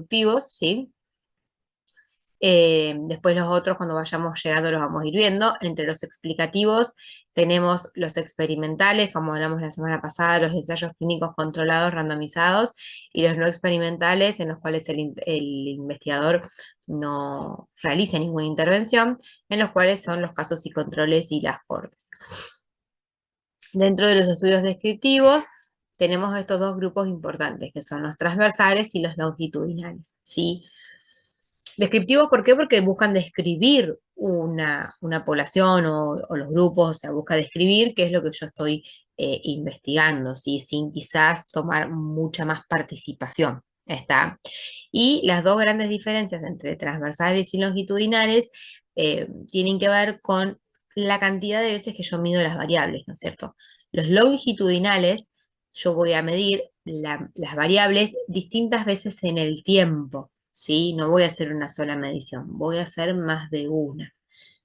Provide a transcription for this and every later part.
productivos, ¿sí? Después los otros, cuando vayamos llegando, los vamos a ir viendo. Entre los explicativos tenemos los experimentales, como hablamos la semana pasada, los ensayos clínicos controlados, randomizados, y los no experimentales, en los cuales el investigador no realiza ninguna intervención, en los cuales son los casos y controles y las cortes. Dentro de los estudios descriptivos, tenemos estos dos grupos importantes, que son los transversales y los longitudinales, ¿sí? Descriptivos, ¿por qué? Porque buscan describir una población o los grupos, o sea, busca describir qué es lo que yo estoy investigando, ¿sí? Sin quizás tomar mucha más participación, ¿está? Y las dos grandes diferencias entre transversales y longitudinales tienen que ver con la cantidad de veces que yo mido las variables, ¿no es cierto? Los longitudinales, yo voy a medir las variables distintas veces en el tiempo, ¿sí? No voy a hacer una sola medición, voy a hacer más de una.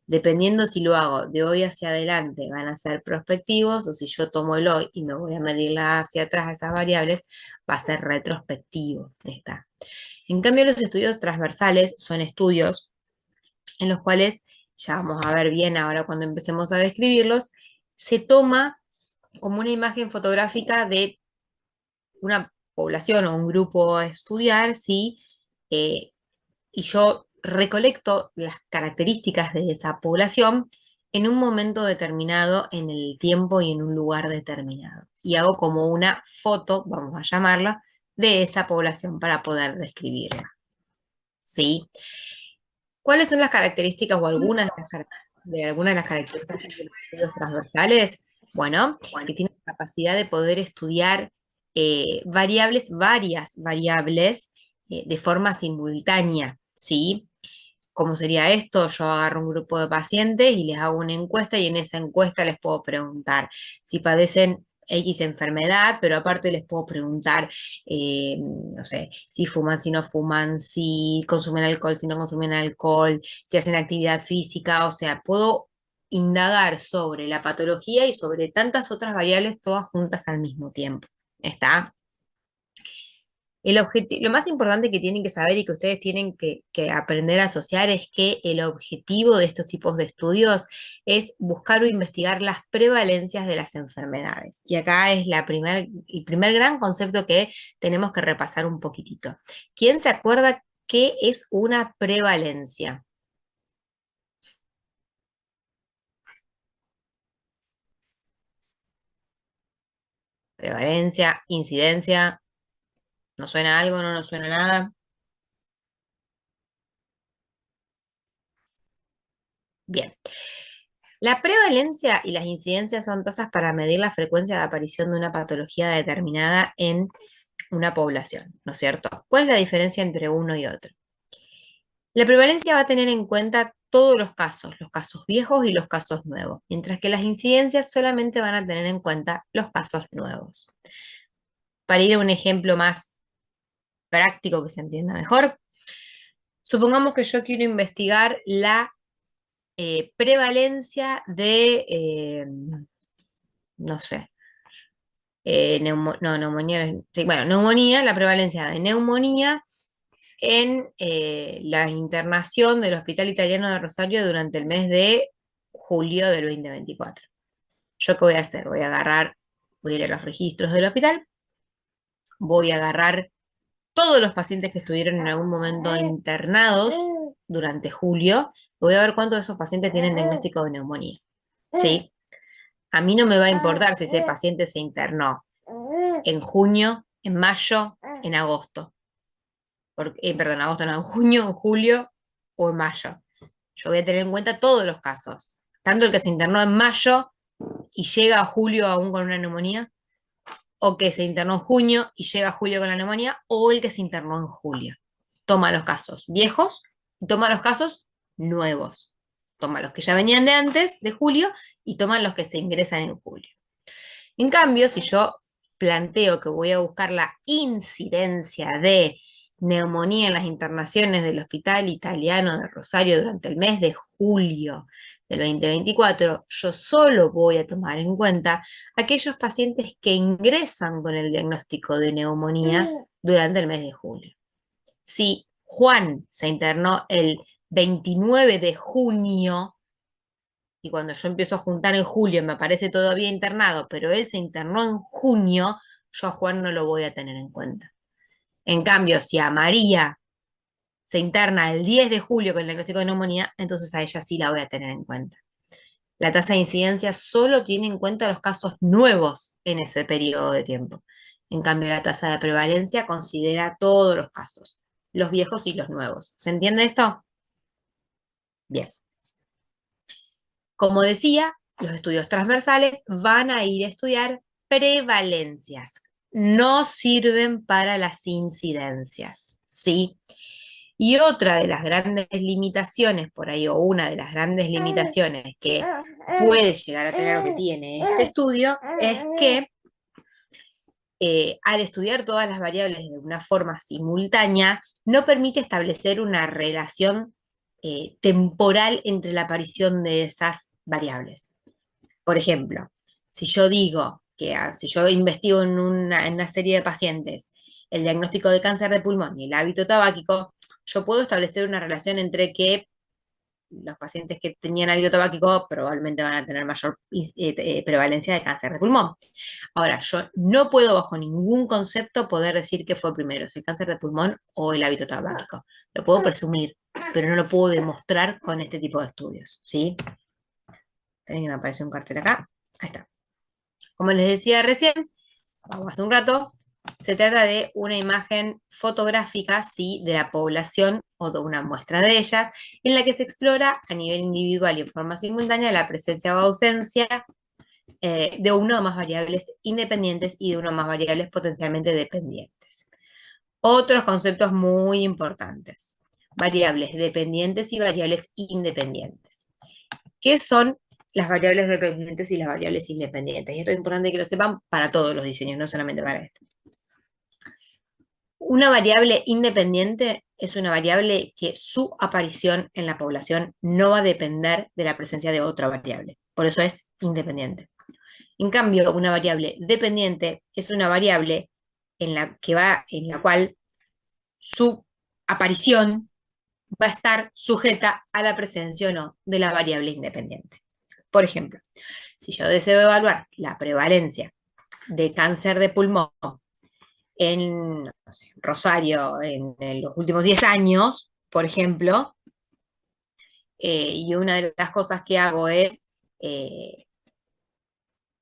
Dependiendo si lo hago de hoy hacia adelante, van a ser prospectivos, o si yo tomo el hoy y me voy a medirla hacia atrás, esas variables, va a ser retrospectivo. Está. En cambio, los estudios transversales son estudios en los cuales, ya vamos a ver bien ahora cuando empecemos a describirlos, se toma como una imagen fotográfica de una población o un grupo a estudiar, ¿sí? Eh, y yo recolecto las características de esa población en un momento determinado, en el tiempo y en un lugar determinado. Y hago como una foto, vamos a llamarla, de esa población para poder describirla, ¿sí? ¿Cuáles son las características o algunas de las características de los estudios transversales? Bueno, que tienen la capacidad de poder estudiar varias variables, de forma simultánea, ¿sí? ¿Cómo sería esto? Yo agarro un grupo de pacientes y les hago una encuesta y en esa encuesta les puedo preguntar si padecen X enfermedad, pero aparte les puedo preguntar, no sé, si fuman, si no fuman, si consumen alcohol, si no consumen alcohol, si hacen actividad física, o sea, puedo indagar sobre la patología y sobre tantas otras variables todas juntas al mismo tiempo. ¿Está? Lo más importante que tienen que saber y que ustedes tienen que aprender a asociar es que el objetivo de estos tipos de estudios es buscar o investigar las prevalencias de las enfermedades. Y acá es el primer gran concepto que tenemos que repasar un poquitito. ¿Quién se acuerda qué es una prevalencia? Prevalencia, incidencia, ¿nos suena algo? ¿No nos suena nada? Bien. La prevalencia y las incidencias son tasas para medir la frecuencia de aparición de una patología determinada en una población, ¿no es cierto? ¿Cuál es la diferencia entre uno y otro? La prevalencia va a tener en cuenta todos los casos viejos y los casos nuevos, mientras que las incidencias solamente van a tener en cuenta los casos nuevos. Para ir a un ejemplo más práctico que se entienda mejor, supongamos que yo quiero investigar la prevalencia de, no sé, no, neumonía, sí, bueno, neumonía, la prevalencia de neumonía en la internación del Hospital Italiano de Rosario durante el mes de julio del 2024. ¿Yo qué voy a hacer? Voy a ir a los registros del hospital, voy a agarrar todos los pacientes que estuvieron en algún momento internados durante julio, voy a ver cuántos de esos pacientes tienen diagnóstico de neumonía. ¿Sí? A mí no me va a importar si ese paciente se internó en junio, en mayo, en agosto. Perdón, agosto no, en junio, en julio o en mayo. Yo voy a tener en cuenta todos los casos. Tanto el que se internó en mayo y llega a julio aún con una neumonía, o que se internó en junio y llega a julio con la neumonía, o el que se internó en julio. Toma los casos viejos y toma los casos nuevos. Toma los que ya venían de antes, de julio, y toma los que se ingresan en julio. En cambio, si yo planteo que voy a buscar la incidencia de neumonía en las internaciones del Hospital Italiano de Rosario durante el mes de julio del 2024, yo solo voy a tomar en cuenta aquellos pacientes que ingresan con el diagnóstico de neumonía durante el mes de julio. Si Juan se internó el 29 de junio, y cuando yo empiezo a juntar en julio me aparece todavía internado, pero él se internó en junio, yo a Juan no lo voy a tener en cuenta. En cambio, si a María se interna el 10 de julio con el diagnóstico de neumonía, entonces a ella sí la voy a tener en cuenta. La tasa de incidencia solo tiene en cuenta los casos nuevos en ese periodo de tiempo. En cambio, la tasa de prevalencia considera todos los casos, los viejos y los nuevos. ¿Se entiende esto? Bien. Como decía, los estudios transversales van a ir a estudiar prevalencias. No sirven para las incidencias, ¿sí? Y otra de las grandes limitaciones por ahí, o una de las grandes limitaciones que puede llegar a tener o que tiene este estudio, es que al estudiar todas las variables de una forma simultánea, no permite establecer una relación temporal entre la aparición de esas variables. Por ejemplo, si yo digo que si yo investigo en una serie de pacientes el diagnóstico de cáncer de pulmón y el hábito tabáquico, yo puedo establecer una relación entre que los pacientes que tenían hábito tabáquico probablemente van a tener mayor prevalencia de cáncer de pulmón. Ahora, yo no puedo bajo ningún concepto poder decir que fue primero, si el cáncer de pulmón o el hábito tabáquico. Lo puedo presumir, pero no lo puedo demostrar con este tipo de estudios, ¿sí? Esperen que me apareció un cartel acá. Ahí está. Como les decía recién, o hace un rato, se trata de una imagen fotográfica, ¿sí?, de la población o de una muestra de ella, en la que se explora a nivel individual y en forma simultánea la presencia o ausencia de una o más variables independientes y de una o más variables potencialmente dependientes. Otros conceptos muy importantes: variables dependientes y variables independientes. ¿Qué son las variables dependientes y las variables independientes? Y esto es importante que lo sepan para todos los diseños, no solamente para este. Una variable independiente es una variable que su aparición en la población no va a depender de la presencia de otra variable. Por eso es independiente. En cambio, una variable dependiente es una variable en la cual su aparición va a estar sujeta a la presencia o no de la variable independiente. Por ejemplo, si yo deseo evaluar la prevalencia de cáncer de pulmón en, no sé, Rosario en los últimos 10 años, por ejemplo, y una de las cosas que hago es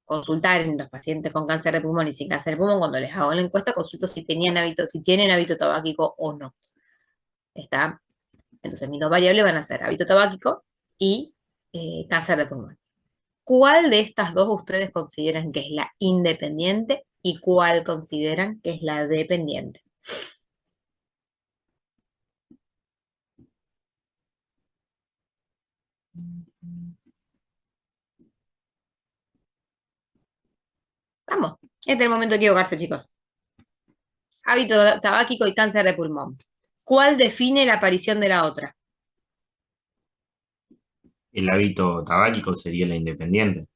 consultar en los pacientes con cáncer de pulmón y sin cáncer de pulmón, cuando les hago la encuesta, consulto si tienen hábito tabáquico o no. ¿Está? Entonces mis dos variables van a ser hábito tabáquico y cáncer de pulmón. ¿Cuál de estas dos ustedes consideran que es la independiente y cuál consideran que es la dependiente? Vamos, este es el momento de equivocarse, chicos. Hábito tabáquico y cáncer de pulmón. ¿Cuál define la aparición de la otra? El hábito tabáquico sería la independiente.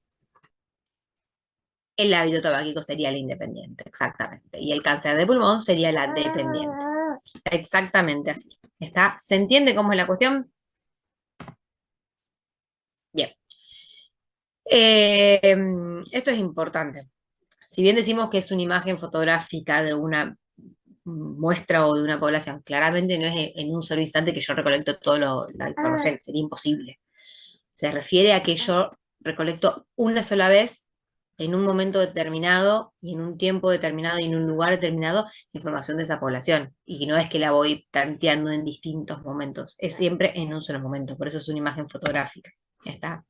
El hábito tabáquico sería la independiente, exactamente. Y el cáncer de pulmón sería la dependiente. Exactamente así. ¿Está? ¿Se entiende cómo es la cuestión? Bien. Esto es importante. Si bien decimos que es una imagen fotográfica de una muestra o de una población, claramente no es en un solo instante que yo recolecto toda la información, sería imposible. Se refiere a que yo recolecto una sola vez, en un momento determinado, y en un tiempo determinado, y en un lugar determinado, información de esa población. Y no es que la voy tanteando en distintos momentos, es siempre en un solo momento, por eso es una imagen fotográfica. ¿Ya está?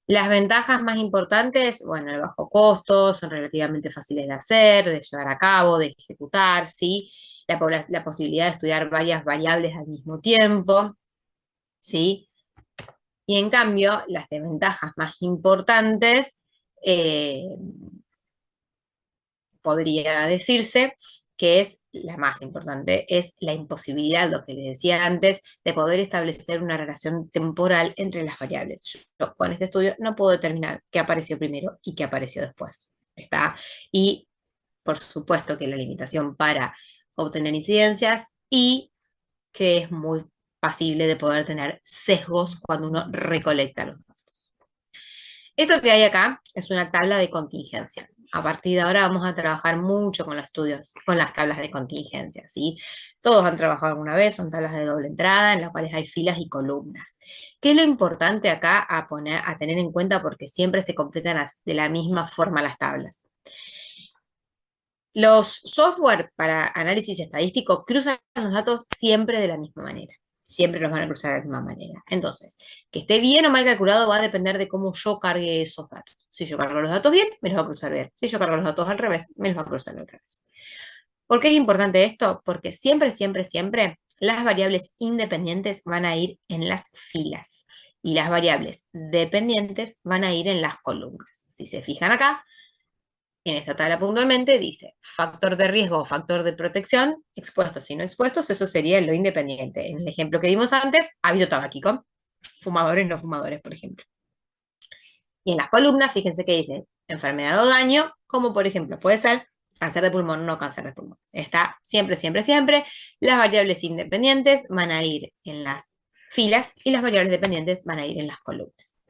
Las ventajas más importantes, bueno, el bajo costo, son relativamente fáciles de hacer, de llevar a cabo, de ejecutar, ¿sí? La posibilidad de estudiar varias variables al mismo tiempo, ¿sí? Y en cambio, las desventajas más importantes, eh, podría decirse que es la más importante, es la imposibilidad, lo que les decía antes, de poder establecer una relación temporal entre las variables. Yo con este estudio no puedo determinar qué apareció primero y qué apareció después. ¿Está? Y por supuesto que la limitación para obtener incidencias y que es muy pasible de poder tener sesgos cuando uno recolecta los datos. Esto que hay acá es una tabla de contingencia. A partir de ahora vamos a trabajar mucho con los estudios, con las tablas de contingencia, ¿sí? Todos han trabajado alguna vez, son tablas de doble entrada en las cuales hay filas y columnas. ¿Qué es lo importante acá a tener en cuenta? Porque siempre se completan de la misma forma las tablas. Los software para análisis estadístico cruzan los datos siempre de la misma manera. Siempre los van a cruzar de la misma manera. Entonces, que esté bien o mal calculado va a depender de cómo yo cargue esos datos. Si yo cargo los datos bien, me los va a cruzar bien. Si yo cargo los datos al revés, me los va a cruzar al revés. ¿Por qué es importante esto? Porque siempre, siempre, siempre las variables independientes van a ir en las filas y las variables dependientes van a ir en las columnas. Si se fijan acá, en esta tabla puntualmente dice factor de riesgo o factor de protección, expuestos y no expuestos, eso sería lo independiente. En el ejemplo que dimos antes, hábito tabáquico, fumadores, no fumadores, por ejemplo. Y en las columnas, fíjense que dice enfermedad o daño, como por ejemplo puede ser cáncer de pulmón o no cáncer de pulmón. Está siempre, siempre, siempre. Las variables independientes van a ir en las filas y las variables dependientes van a ir en las columnas.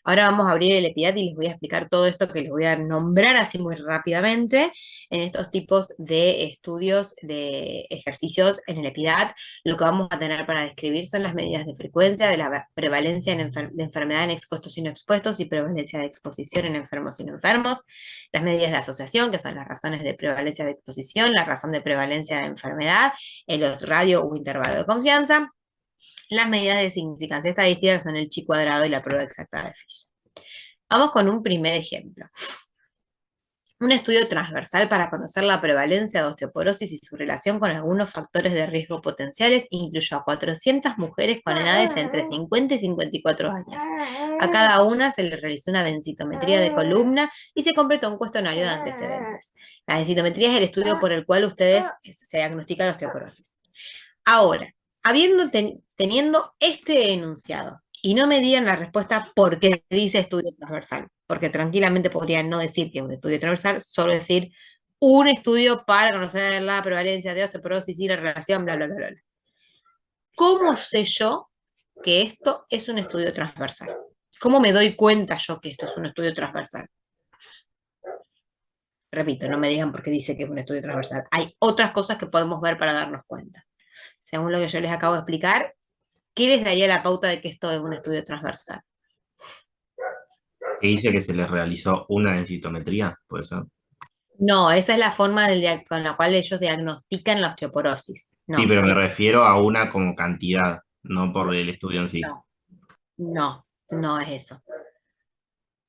Ahora vamos a abrir el EPIDAT y les voy a explicar todo esto que les voy a nombrar así muy rápidamente en estos tipos de estudios de ejercicios en el EPIDAT. Lo que vamos a tener para describir son las medidas de frecuencia de la prevalencia de enfermedad en expuestos y no expuestos y prevalencia de exposición en enfermos y no enfermos, las medidas de asociación, que son las razones de prevalencia de exposición, la razón de prevalencia de enfermedad, el radio o intervalo de confianza, las medidas de significancia estadística, que son el chi cuadrado y la prueba exacta de Fisher. Vamos con un primer ejemplo. Un estudio transversal para conocer la prevalencia de osteoporosis y su relación con algunos factores de riesgo potenciales incluyó a 400 mujeres con edades entre 50 y 54 años. A cada una se le realizó una densitometría de columna y se completó un cuestionario de antecedentes. La densitometría es el estudio por el cual ustedes se diagnostican la osteoporosis. Ahora, teniendo este enunciado, y no me digan la respuesta por qué dice estudio transversal, porque tranquilamente podrían no decir que es un estudio transversal, solo decir un estudio para conocer la prevalencia de osteoporosis y la relación, bla, bla, bla, bla. ¿Cómo sé yo que esto es un estudio transversal? ¿Cómo me doy cuenta yo que esto es un estudio transversal? Repito, no me digan por qué dice que es un estudio transversal. Hay otras cosas que podemos ver para darnos cuenta. Según lo que yo les acabo de explicar, ¿qué les daría la pauta de que esto es un estudio transversal? Que dice que se les realizó una densitometría, puede ser. No, esa es la forma con la cual ellos diagnostican la osteoporosis. Sí, No, pero me refiero a una como cantidad, no por el estudio en sí. no, no, no es eso.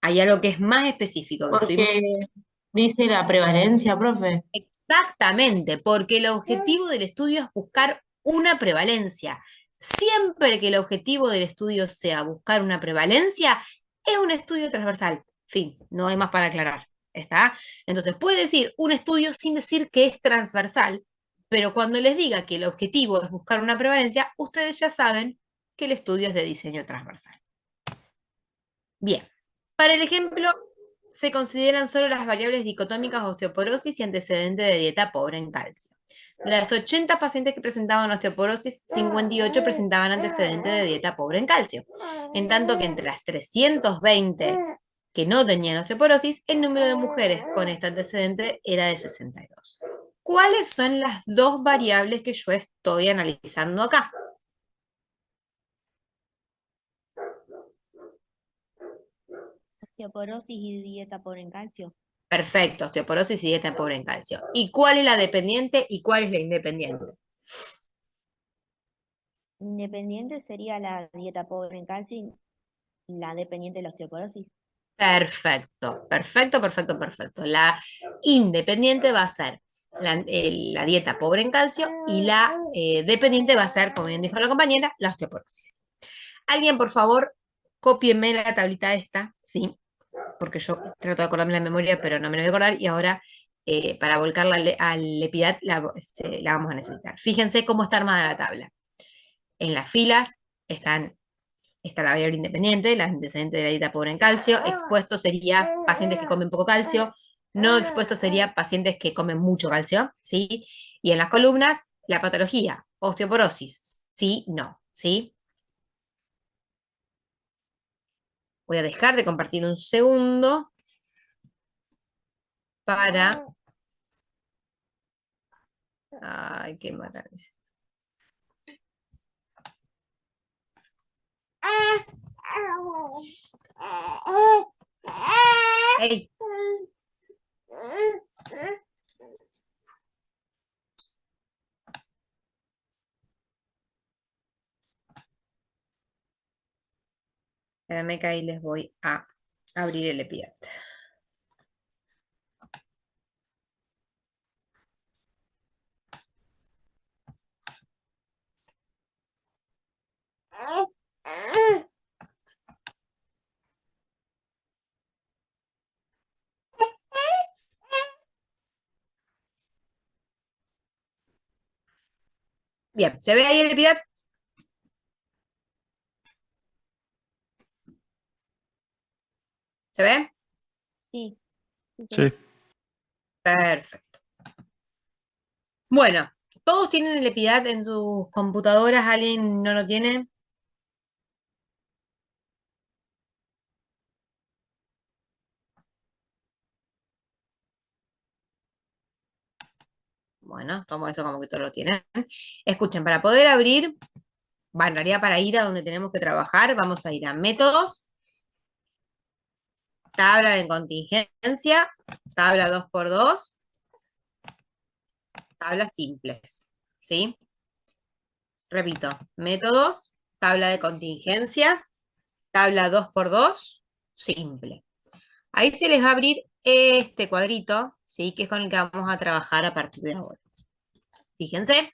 Hay algo que es más específico que estuvimos. Porque dice la prevalencia, profe. Exactamente, porque el objetivo del estudio es buscar una prevalencia. Siempre que el objetivo del estudio sea buscar una prevalencia, es un estudio transversal. Fin, no hay más para aclarar. ¿Está? Entonces puede decir un estudio sin decir que es transversal, pero cuando les diga que el objetivo es buscar una prevalencia, ustedes ya saben que el estudio es de diseño transversal. Bien, para el ejemplo, se consideran solo las variables dicotómicas osteoporosis y antecedente de dieta pobre en calcio. De las 80 pacientes que presentaban osteoporosis, 58 presentaban antecedente de dieta pobre en calcio, en tanto que entre las 320 que no tenían osteoporosis, el número de mujeres con este antecedente era de 62. ¿Cuáles son las dos variables que yo estoy analizando acá? Osteoporosis y dieta pobre en calcio. Perfecto, osteoporosis y dieta pobre en calcio. ¿Y cuál es la dependiente y cuál es la independiente? Independiente sería la dieta pobre en calcio y la dependiente la osteoporosis. Perfecto, perfecto, perfecto, perfecto. La independiente va a ser la dieta pobre en calcio y la dependiente va a ser, como bien dijo la compañera, la osteoporosis. Alguien, por favor, cópienme la tablita esta, ¿sí? Porque yo trato de acordarme la memoria, pero no me lo voy a acordar, y ahora para volcarla al EPIDAT la vamos a necesitar. Fíjense cómo está armada la tabla. En las filas está la variable independiente, la antecedente de la dieta pobre en calcio, expuesto sería pacientes que comen poco calcio, no expuesto sería pacientes que comen mucho calcio, ¿sí? Y en las columnas, la patología, osteoporosis, sí, no, ¿sí? Voy a dejar de compartir un segundo para... Ay, qué maravilla. Ey. Espérame que ahí les voy a abrir el EPIAT. Bien, ¿se ve ahí el EPIAT? ¿Se ve? Sí, sí, sí. Sí. Perfecto. Bueno, ¿todos tienen el EPIAT en sus computadoras? ¿Alguien no lo tiene? Bueno, tomo eso como que todos lo tienen. Escuchen, para poder abrir, en realidad para ir a donde tenemos que trabajar, vamos a ir a métodos, tabla de contingencia, tabla 2x2, tablas simples, ¿sí? Repito, métodos, tabla de contingencia, tabla 2x2, simple. Ahí se les va a abrir este cuadrito, ¿sí? Que es con el que vamos a trabajar a partir de ahora. Fíjense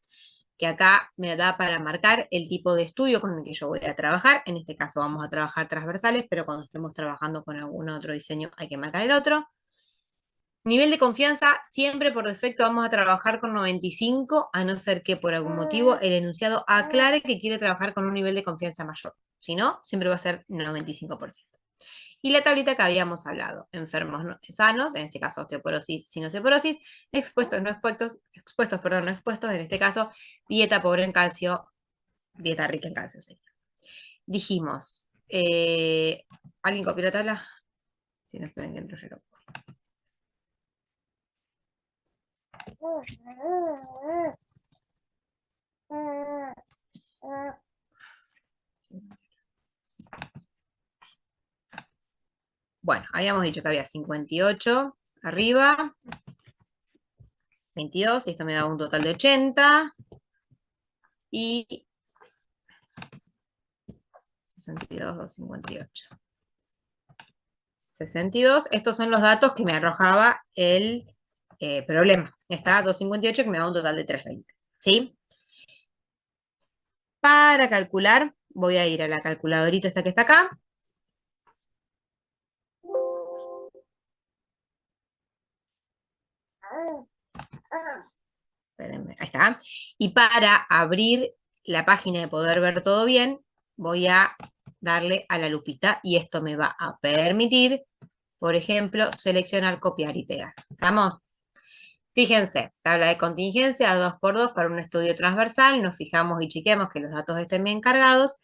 que acá me da para marcar el tipo de estudio con el que yo voy a trabajar. En este caso vamos a trabajar transversales, pero cuando estemos trabajando con algún otro diseño hay que marcar el otro. Nivel de confianza, siempre por defecto vamos a trabajar con 95, a no ser que por algún motivo el enunciado aclare que quiere trabajar con un nivel de confianza mayor. Si no, siempre va a ser 95%. Y la tablita que habíamos hablado, enfermos sanos, en este caso osteoporosis, sin osteoporosis, expuestos, no expuestos, perdón, no expuestos, en este caso, dieta pobre en calcio, dieta rica en calcio sería. Dijimos, ¿alguien copió la tabla? Si no, esperen que entro yo lo busco. Bueno, habíamos dicho que había 58 arriba, 22, y esto me da un total de 80, y 62, 258. 62, estos son los datos que me arrojaba el problema. Está 258 que me da un total de 320, ¿sí? Para calcular, voy a ir a la calculadorita esta que está acá. Espérenme, ahí está. Y para abrir la página y poder ver todo bien, voy a darle a la lupita y esto me va a permitir, por ejemplo, seleccionar, copiar y pegar. ¿Estamos? Fíjense, tabla de contingencia 2x2 para un estudio transversal, nos fijamos y chequeamos que los datos estén bien cargados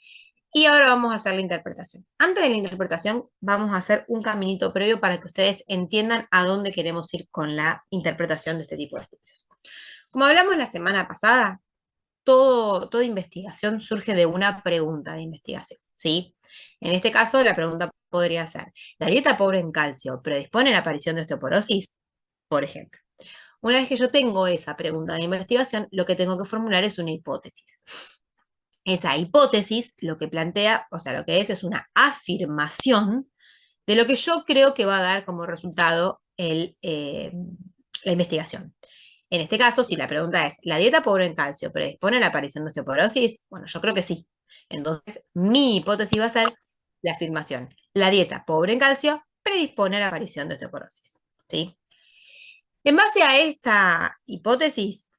y ahora vamos a hacer la interpretación. Antes de la interpretación vamos a hacer un caminito previo para que ustedes entiendan a dónde queremos ir con la interpretación de este tipo de estudios. Como hablamos la semana pasada, toda investigación surge de una pregunta de investigación, ¿sí? En este caso la pregunta podría ser, ¿la dieta pobre en calcio predispone a la aparición de osteoporosis? Por ejemplo. Una vez que yo tengo esa pregunta de investigación, lo que tengo que formular es una hipótesis. Esa hipótesis lo que plantea, o sea, lo que es una afirmación de lo que yo creo que va a dar como resultado la investigación. En este caso, si la pregunta es, ¿la dieta pobre en calcio predispone a la aparición de osteoporosis? Bueno, yo creo que sí. Entonces, mi hipótesis va a ser la afirmación. La dieta pobre en calcio predispone a la aparición de osteoporosis. ¿Sí? En base a esta hipótesis,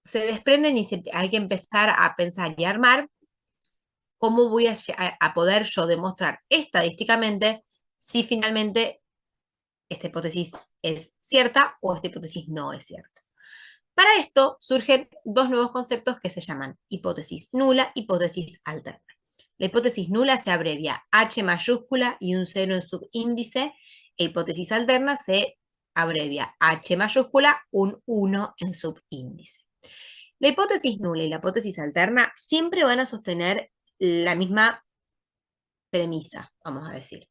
se desprenden y hay que empezar a pensar y armar cómo voy a poder yo demostrar estadísticamente si finalmente esta hipótesis es cierta o esta hipótesis no es cierta. Para esto surgen dos nuevos conceptos que se llaman hipótesis nula, hipótesis alterna. La hipótesis nula se abrevia H mayúscula y un 0 en subíndice, e hipótesis alterna se abrevia H mayúscula, un 1 en subíndice. La hipótesis nula y la hipótesis alterna siempre van a sostener la misma premisa, vamos a decir.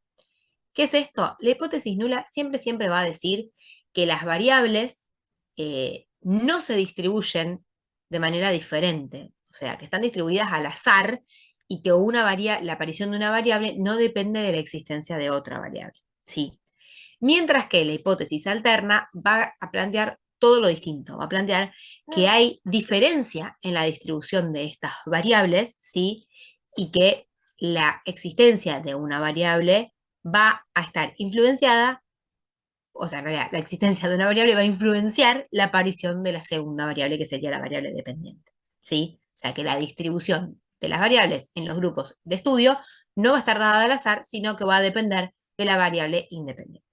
¿Qué es esto? La hipótesis nula siempre va a decir que las variables no se distribuyen de manera diferente, o sea, que están distribuidas al azar y que la aparición de una variable no depende de la existencia de otra variable. ¿Sí? Mientras que la hipótesis alterna va a plantear todo lo distinto, va a plantear que hay diferencia en la distribución de estas variables, ¿sí? Y que la existencia de una variable va a estar influenciada, o sea, en realidad, la existencia de una variable va a influenciar la aparición de la segunda variable, que sería la variable dependiente, ¿sí? O sea, que la distribución de las variables en los grupos de estudio no va a estar dada al azar, sino que va a depender de la variable independiente.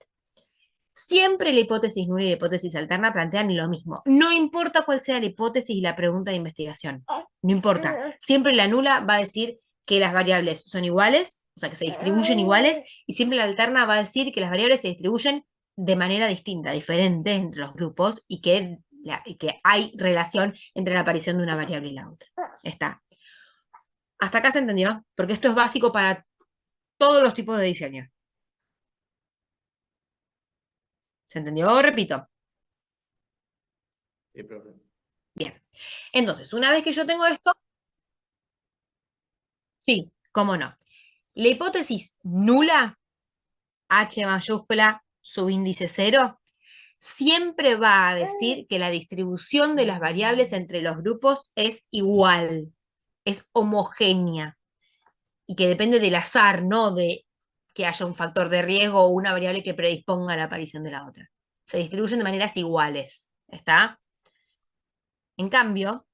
Siempre la hipótesis nula y la hipótesis alterna plantean lo mismo. No importa cuál sea la hipótesis y la pregunta de investigación. No importa. Siempre la nula va a decir que las variables son iguales, o sea, que se distribuyen iguales, y siempre la alterna va a decir que las variables se distribuyen de manera distinta, diferente entre los grupos, y que hay relación entre la aparición de una variable y la otra. Está. ¿Hasta acá se entendió? Porque esto es básico para todos los tipos de diseño. ¿Se entendió? Repito. Sí, profe. Bien. Entonces, una vez que yo tengo esto, sí, cómo no. La hipótesis nula, H mayúscula, subíndice 0, siempre va a decir que la distribución de las variables entre los grupos es igual, es homogénea, y que depende del azar, no de que haya un factor de riesgo o una variable que predisponga a la aparición de la otra. Se distribuyen de maneras iguales, ¿está? En cambio,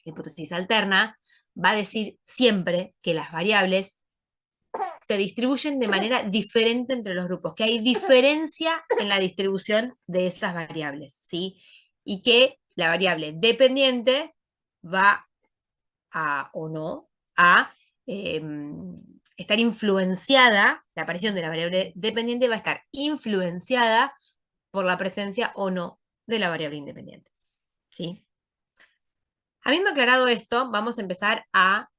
la hipótesis alterna va a decir siempre que las variables se distribuyen de manera diferente entre los grupos, que hay diferencia en la distribución de esas variables, ¿sí? Y que la variable dependiente va a, o no, a estar influenciada, la aparición de la variable dependiente va a estar influenciada por la presencia o no de la variable independiente, ¿sí? Habiendo aclarado esto, vamos a empezar a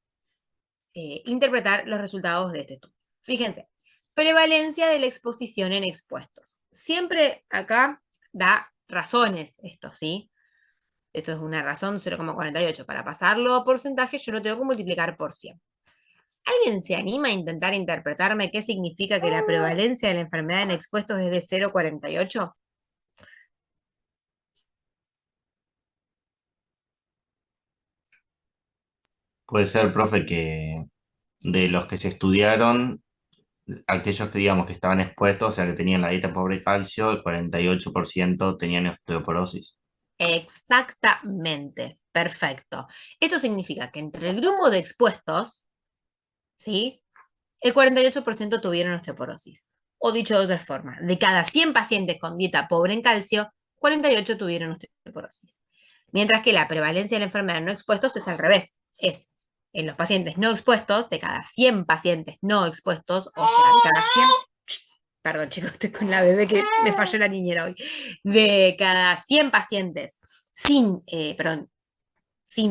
interpretar los resultados de este estudio. Fíjense, prevalencia de la exposición en expuestos. Siempre acá da razones esto, ¿sí? Esto es una razón 0,48. Para pasarlo a porcentaje, yo lo tengo que multiplicar por 100. ¿Alguien se anima a intentar interpretarme qué significa que la prevalencia de la enfermedad en expuestos es de 0,48? Puede ser, profe, que de los que se estudiaron, aquellos que digamos que estaban expuestos, o sea, que tenían la dieta pobre de calcio, el 48% tenían osteoporosis. Exactamente, perfecto. Esto significa que entre el grupo de expuestos, ¿sí? El 48% tuvieron osteoporosis. O dicho de otra forma, de cada 100 pacientes con dieta pobre en calcio, 48 tuvieron osteoporosis. Mientras que la prevalencia de la enfermedad no expuestos es al revés. Es en los pacientes no expuestos, de cada 100 pacientes no expuestos, o sea, de cada 100... Perdón, chicos, estoy con la bebé que me falló la niñera hoy. De cada 100 pacientes sin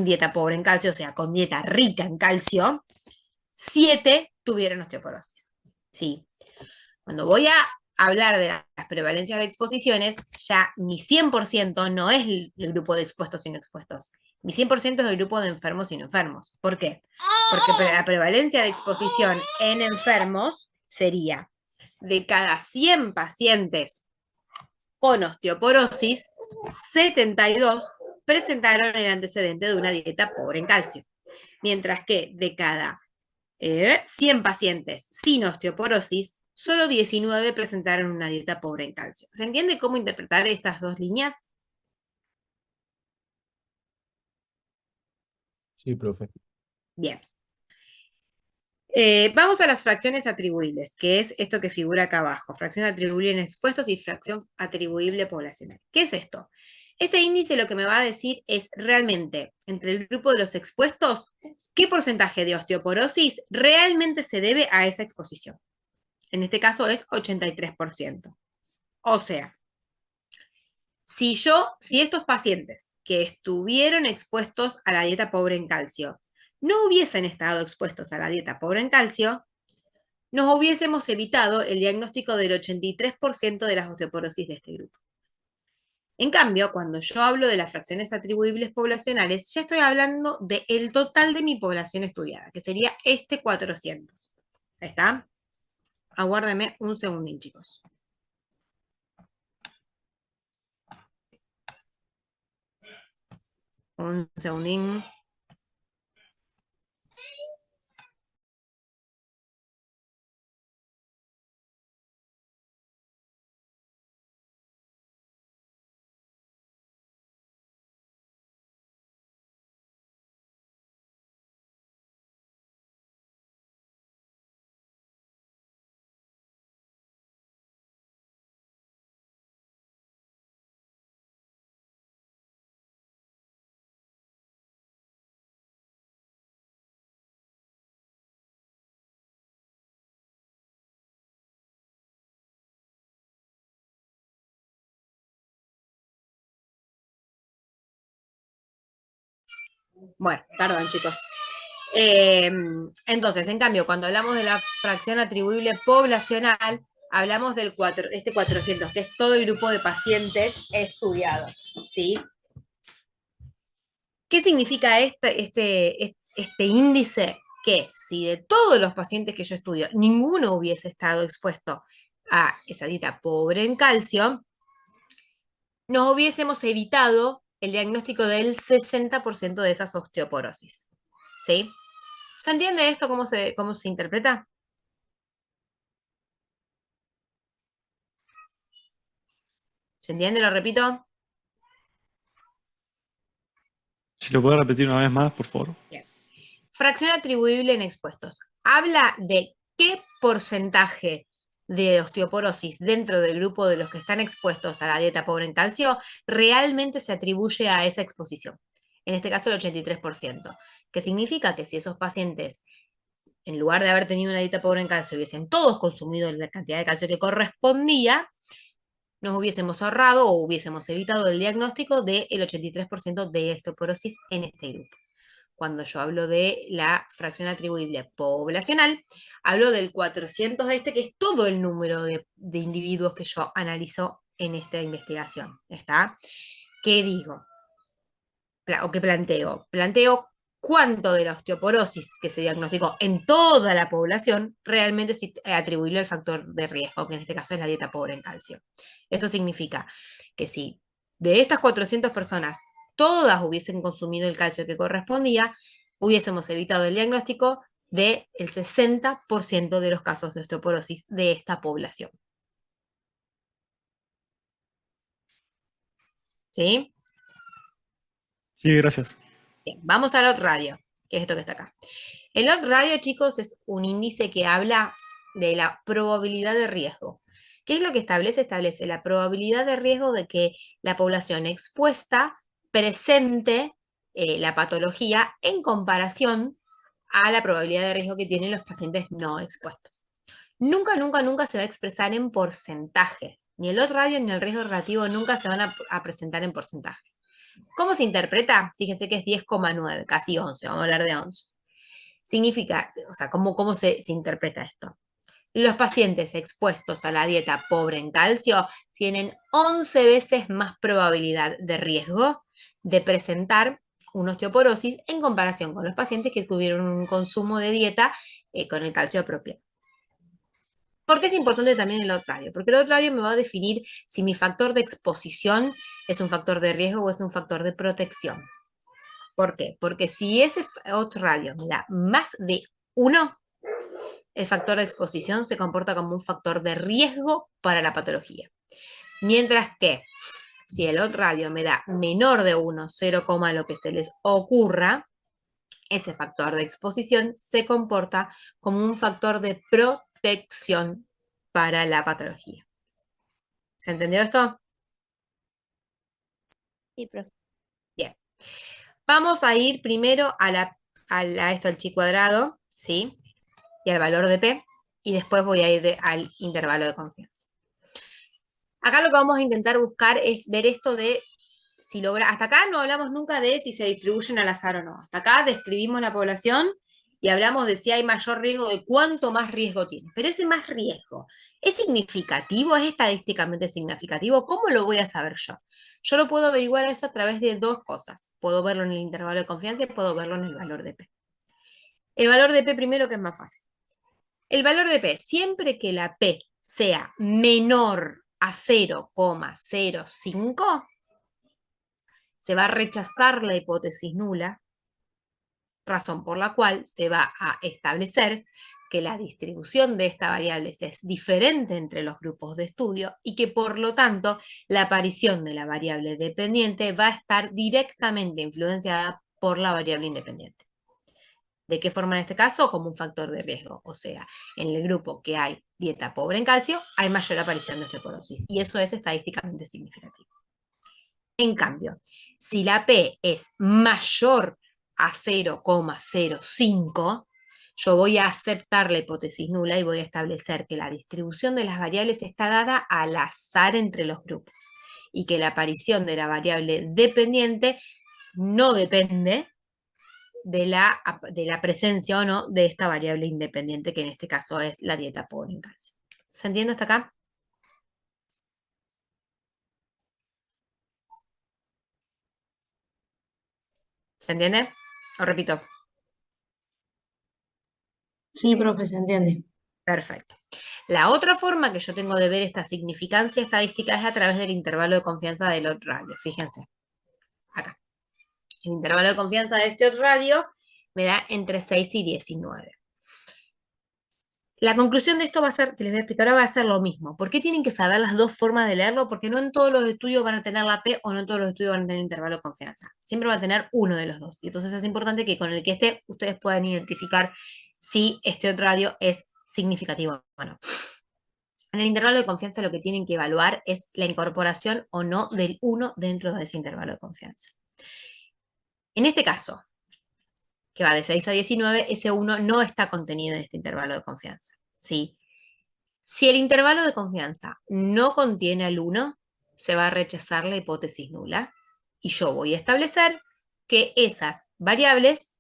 dieta pobre en calcio, o sea, con dieta rica en calcio, 7 tuvieron osteoporosis. ¿Sí? Cuando voy a hablar de las prevalencias de exposiciones, ya mi 100% no es el grupo de expuestos y no expuestos. Mi 100% es el grupo de enfermos y no enfermos. ¿Por qué? Porque la prevalencia de exposición en enfermos sería de cada 100 pacientes con osteoporosis, 72 presentaron el antecedente de una dieta pobre en calcio. Mientras que de cada 100 pacientes sin osteoporosis, solo 19 presentaron una dieta pobre en calcio. ¿Se entiende cómo interpretar estas dos líneas? Sí, profe. Bien. Vamos a las fracciones atribuibles, que es esto que figura acá abajo. Fracción atribuible en expuestos y fracción atribuible poblacional. ¿Qué es esto? Este índice lo que me va a decir es realmente, entre el grupo de los expuestos, qué porcentaje de osteoporosis realmente se debe a esa exposición. En este caso es 83%. O sea, si estos pacientes que estuvieron expuestos a la dieta pobre en calcio no hubiesen estado expuestos a la dieta pobre en calcio, nos hubiésemos evitado el diagnóstico del 83% de las osteoporosis de este grupo. En cambio, cuando yo hablo de las fracciones atribuibles poblacionales, ya estoy hablando del total de mi población estudiada, que sería este 400. ¿Está? Aguárdeme un segundín, chicos. Un segundín. Bueno, perdón, chicos. Entonces, en cambio, cuando hablamos de la fracción atribuible poblacional, hablamos del 400, que es todo el grupo de pacientes estudiados, ¿sí? ¿Qué significa este índice? Que si de todos los pacientes que yo estudio, ninguno hubiese estado expuesto a esa dieta pobre en calcio, nos hubiésemos evitado el diagnóstico del 60% de esas osteoporosis, ¿sí? ¿Se entiende esto cómo se interpreta? ¿Se entiende? Lo repito. Si lo puedo repetir una vez más, por favor. Bien. Fracción atribuible en expuestos. Habla de qué porcentaje de osteoporosis dentro del grupo de los que están expuestos a la dieta pobre en calcio realmente se atribuye a esa exposición. En este caso el 83%. Que significa que si esos pacientes, en lugar de haber tenido una dieta pobre en calcio, hubiesen todos consumido la cantidad de calcio que correspondía, nos hubiésemos ahorrado o hubiésemos evitado el diagnóstico del 83% de osteoporosis en este grupo. Cuando yo hablo de la fracción atribuible poblacional, hablo del 400 de que es todo el número de individuos que yo analizo en esta investigación. ¿Está? ¿Qué digo? ¿O qué planteo? Planteo cuánto de la osteoporosis que se diagnosticó en toda la población realmente es atribuible al factor de riesgo, que en este caso es la dieta pobre en calcio. Esto significa que si de estas 400 personas todas hubiesen consumido el calcio que correspondía, hubiésemos evitado el diagnóstico del 60% de los casos de osteoporosis de esta población. ¿Sí? Sí, gracias. Bien, vamos al odds radio, que es esto que está acá. El odds radio, chicos, es un índice que habla de la probabilidad de riesgo. ¿Qué es lo que establece? Establece la probabilidad de riesgo de que la población expuesta presente la patología en comparación a la probabilidad de riesgo que tienen los pacientes no expuestos. Nunca, nunca, nunca se va a expresar en porcentajes. Ni el odds radio ni el riesgo relativo nunca se van a presentar en porcentajes. ¿Cómo se interpreta? Fíjense que es 10,9, casi 11, vamos a hablar de 11. Significa, o sea, ¿cómo se interpreta esto? Los pacientes expuestos a la dieta pobre en calcio tienen 11 veces más probabilidad de riesgo de presentar una osteoporosis en comparación con los pacientes que tuvieron un consumo de dieta con el calcio apropiado. ¿Por qué es importante también el odds radio? Porque el odds radio me va a definir si mi factor de exposición es un factor de riesgo o es un factor de protección. ¿Por qué? Porque si ese odds radio me da más de 1, el factor de exposición se comporta como un factor de riesgo para la patología. Mientras que si el odds radio me da menor de 1, 0, lo que se les ocurra, ese factor de exposición se comporta como un factor de protección para la patología. ¿Se entendió esto? Sí, profe. Bien. Vamos a ir primero a esto, al chi cuadrado, ¿sí? Y al valor de P, y después voy a ir al intervalo de confianza. Acá lo que vamos a intentar buscar es ver esto de si logra, hasta acá no hablamos nunca de si se distribuyen al azar o no. Hasta acá describimos la población y hablamos de si hay mayor riesgo, de cuánto más riesgo tiene. Pero ese más riesgo, ¿es significativo? ¿Es estadísticamente significativo? ¿Cómo lo voy a saber yo? Yo lo puedo averiguar eso a través de dos cosas. Puedo verlo en el intervalo de confianza y puedo verlo en el valor de P. El valor de P primero, que es más fácil. El valor de P, siempre que la P sea menor a 0,05, se va a rechazar la hipótesis nula, razón por la cual se va a establecer que la distribución de esta variable es diferente entre los grupos de estudio y que por lo tanto la aparición de la variable dependiente va a estar directamente influenciada por la variable independiente. ¿De qué forma en este caso? Como un factor de riesgo. O sea, en el grupo que hay dieta pobre en calcio, hay mayor aparición de osteoporosis. Y eso es estadísticamente significativo. En cambio, si la P es mayor a 0,05, yo voy a aceptar la hipótesis nula y voy a establecer que la distribución de las variables está dada al azar entre los grupos y que la aparición de la variable dependiente no depende de la presencia o no de esta variable independiente, que en este caso es la dieta pobre en calcio. ¿Se entiende hasta acá? ¿Se entiende? Os repito. Sí, profe, se entiende. Perfecto. La otra forma que yo tengo de ver esta significancia estadística es a través del intervalo de confianza del odds radio. Fíjense, acá. El intervalo de confianza de este odds radio me da entre 6 y 19. La conclusión de esto va a ser, que les voy a explicar ahora, va a ser lo mismo. ¿Por qué tienen que saber las dos formas de leerlo? Porque no en todos los estudios van a tener la P o no en todos los estudios van a tener el intervalo de confianza. Siempre va a tener uno de los dos. Y entonces es importante que con el que esté, ustedes puedan identificar si este odds radio es significativo o no. En el intervalo de confianza lo que tienen que evaluar es la incorporación o no del 1 dentro de ese intervalo de confianza. En este caso, que va de 6 a 19, ese 1 no está contenido en este intervalo de confianza, ¿sí? Si el intervalo de confianza no contiene al 1, se va a rechazar la hipótesis nula y yo voy a establecer que esas variables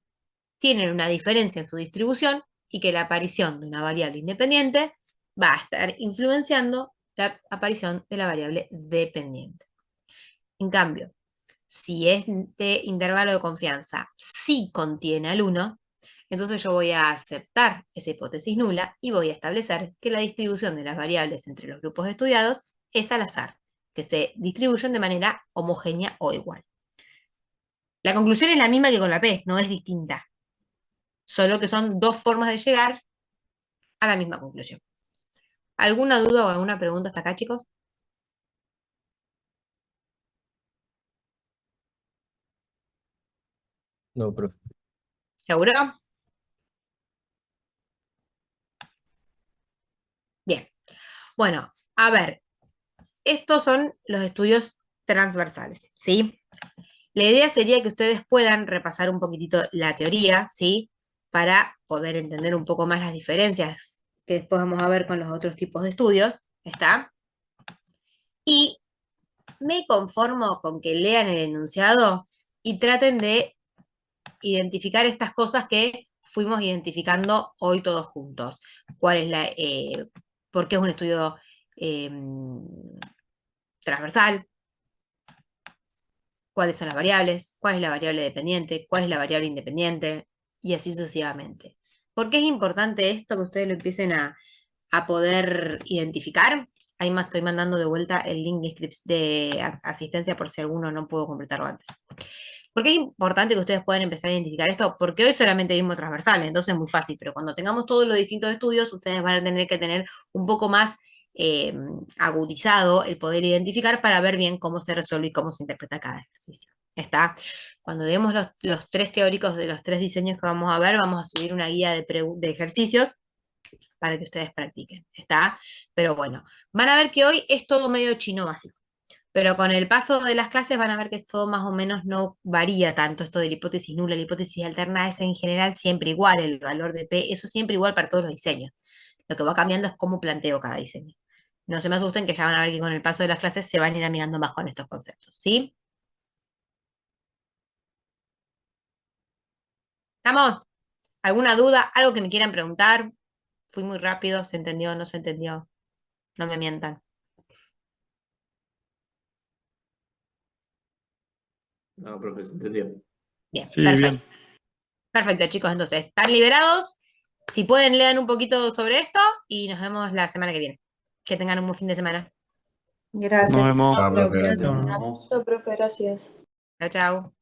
tienen una diferencia en su distribución y que la aparición de una variable independiente va a estar influenciando la aparición de la variable dependiente. En cambio, si este intervalo de confianza sí contiene al 1, entonces yo voy a aceptar esa hipótesis nula y voy a establecer que la distribución de las variables entre los grupos estudiados es al azar, que se distribuyen de manera homogénea o igual. La conclusión es la misma que con la P, no es distinta. Solo que son dos formas de llegar a la misma conclusión. ¿Alguna duda o alguna pregunta hasta acá, chicos? No, profe. ¿Seguro? Bien. Bueno, a ver, estos son los estudios transversales, ¿sí? La idea sería que ustedes puedan repasar un poquitito la teoría, ¿sí? Para poder entender un poco más las diferencias que después vamos a ver con los otros tipos de estudios, ¿está? Y me conformo con que lean el enunciado y traten de identificar estas cosas que fuimos identificando hoy todos juntos. ¿Cuál es por qué es un estudio transversal? ¿Cuáles son las variables? ¿Cuál es la variable dependiente? ¿Cuál es la variable independiente? Y así sucesivamente. ¿Por qué es importante esto que ustedes lo empiecen a poder identificar? Ahí más estoy mandando de vuelta el link de asistencia por si alguno no pudo completarlo antes. ¿Por qué es importante que ustedes puedan empezar a identificar esto? Porque hoy solamente vimos transversales, entonces es muy fácil, pero cuando tengamos todos los distintos estudios, ustedes van a tener que tener un poco más agudizado el poder identificar para ver bien cómo se resuelve y cómo se interpreta cada ejercicio. ¿Está? Cuando vemos los tres teóricos de los tres diseños que vamos a ver, vamos a subir una guía de ejercicios para que ustedes practiquen. ¿Está? Pero bueno, van a ver que hoy es todo medio chino básico. Pero con el paso de las clases van a ver que esto más o menos no varía tanto, esto de la hipótesis nula, la hipótesis alterna es en general siempre igual, el valor de P, eso siempre igual para todos los diseños. Lo que va cambiando es cómo planteo cada diseño. No se me asusten que ya van a ver que con el paso de las clases se van a ir amigando más con estos conceptos, ¿sí? ¿Estamos? ¿Alguna duda? ¿Algo que me quieran preguntar? Fui muy rápido, ¿se entendió? ¿No se entendió? No me mientan. No, profe, se entendió. Bien, Sí, perfecto. bien. Perfecto, chicos, entonces, ¿están liberados? Si pueden, lean un poquito sobre esto y nos vemos la semana que viene. Que tengan un buen fin de semana. Nos Gracias. vemos. Chao, profe, Gracias. gracias. Nos vemos. Chao, profe, gracias. Chao, chao.